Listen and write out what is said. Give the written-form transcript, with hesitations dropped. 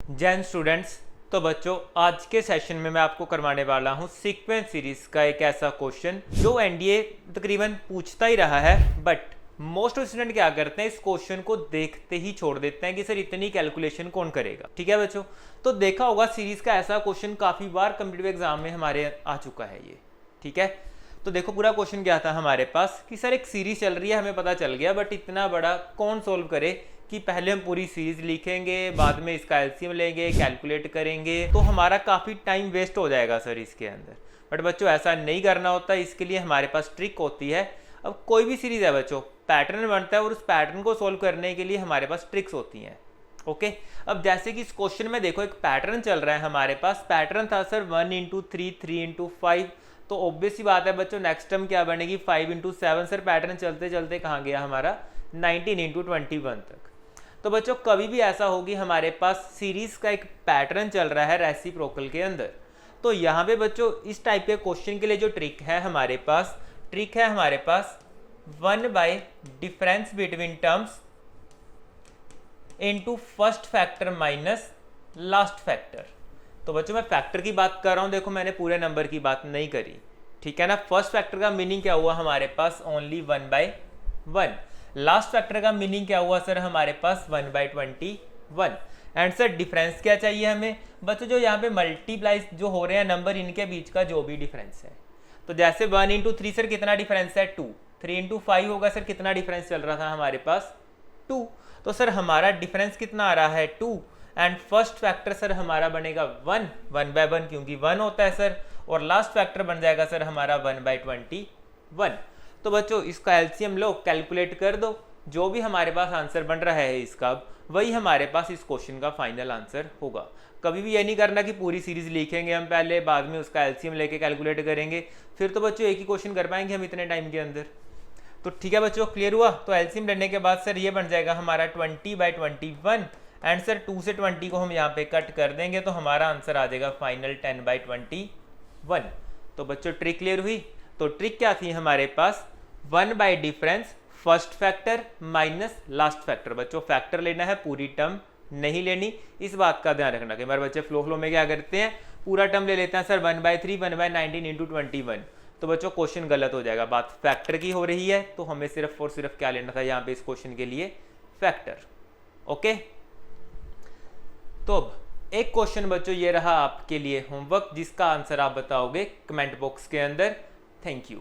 Jain students, तो बच्चों आज के सेशन में मैं आपको करवाने वाला हूं सीक्वेंस सीरीज का एक ऐसा क्वेश्चन जो एनडीए तकरीबन पूछता ही रहा है, बट मोस्ट ऑफ स्टूडेंट क्या करते हैं, इस क्वेश्चन को देखते ही छोड़ देते हैं कि सर इतनी कैलकुलेशन कौन करेगा। ठीक है बच्चों, तो देखा होगा सीरीज का ऐसा क्वेश्चन काफी बार कॉम्पिटिटिव एग्जाम में हमारे आ चुका है ये। ठीक है, तो देखो पूरा क्वेश्चन क्या था हमारे पास कि सर एक सीरीज चल रही है, हमें पता चल गया, बट इतना बड़ा कौन सोल्व करे कि पहले हम पूरी सीरीज लिखेंगे, बाद में इसका एलसीएम लेंगे, कैलकुलेट करेंगे, तो हमारा काफ़ी टाइम वेस्ट हो जाएगा सर इसके अंदर। बट बच्चों ऐसा नहीं करना होता, इसके लिए हमारे पास ट्रिक होती है। अब कोई भी सीरीज है बच्चों, पैटर्न बनता है और उस पैटर्न को सोल्व करने के लिए हमारे पास ट्रिक्स होती हैं। ओके, अब जैसे कि इस क्वेश्चन में देखो एक पैटर्न चल रहा है हमारे पास। पैटर्न था सर 1 इंटू 3, 3 इंटू 5, तो ऑब्वियस ही बात है बच्चों नेक्स्ट टर्म क्या बनेगी 5 इंटू 7। सर पैटर्न चलते चलते कहाँ गया हमारा 19 इंटू 21 तक। तो बच्चों कभी भी ऐसा होगी हमारे पास सीरीज का एक पैटर्न चल रहा है रेसिप्रोकल के अंदर, तो यहाँ पे बच्चों इस टाइप के क्वेश्चन के लिए जो ट्रिक है हमारे पास 1 bye difference between terms into first factor minus last factor. तो बच्चों मैं फैक्टर की बात कर रहा हूँ, देखो मैंने पूरे नंबर की बात नहीं करी। ठीक है ना, फर्स्ट फैक्टर का मीनिंग क्या हुआ हमारे पास ओनली 1/1। लास्ट फैक्टर का मीनिंग क्या हुआ सर हमारे पास 1/21। एंड सर डिफरेंस क्या चाहिए हमें बच्चों, जो यहाँ पे मल्टीप्लाई जो हो रहे हैं नंबर, इनके बीच का जो भी डिफरेंस है। तो जैसे 1 इंटू 3 सर कितना डिफरेंस है 2, 3 इंटू 5 होगा सर कितना डिफरेंस चल रहा था हमारे पास 2। तो सर हमारा डिफरेंस कितना आ रहा है 2, एंड फर्स्ट फैक्टर सर हमारा बनेगा 1/1 क्योंकि 1 होता है सर, और लास्ट फैक्टर बन जाएगा सर हमारा 1/21। तो बच्चों इसका एलसीएम लो, कैलकुलेट कर दो, जो भी हमारे पास आंसर बन रहा है इसका वही हमारे पास इस क्वेश्चन का फाइनल आंसर होगा। कभी भी ये नहीं करना कि पूरी सीरीज लिखेंगे हम पहले, बाद में उसका एलसीएम लेके कैलकुलेट करेंगे, फिर तो बच्चों एक ही क्वेश्चन कर पाएंगे हम इतने टाइम के अंदर। तो ठीक है बच्चों, क्लियर हुआ। तो एलसीएम लेने के बाद सर ये बन जाएगा हमारा 20/21, एंड सर 2 से 20 को हम यहाँ पे कट कर देंगे, तो हमारा आंसर आ जाएगा फाइनल 10/21। तो बच्चों ट्रिक क्लियर हुई। तो ट्रिक क्या थी हमारे पास 1 bye difference first factor minus last factor. बच्चों फैक्टर लेना है, पूरी टर्म नहीं लेनी, इस बात का ध्यान रखना। कि हमारे बच्चे फ्लो में क्या करते हैं, पूरा टर्म ले लेते हैं सर 1/3 1/19 इंटू 21, तो बच्चों क्वेश्चन गलत हो जाएगा। बात फैक्टर की हो रही है, तो हमें सिर्फ और सिर्फ क्या लेना था यहाँ पे इस क्वेश्चन के लिए फैक्टर। ओके, तो अब एक क्वेश्चन बच्चों ये रहा आपके लिए होमवर्क, जिसका आंसर आप बताओगे कमेंट बॉक्स के अंदर। Thank you.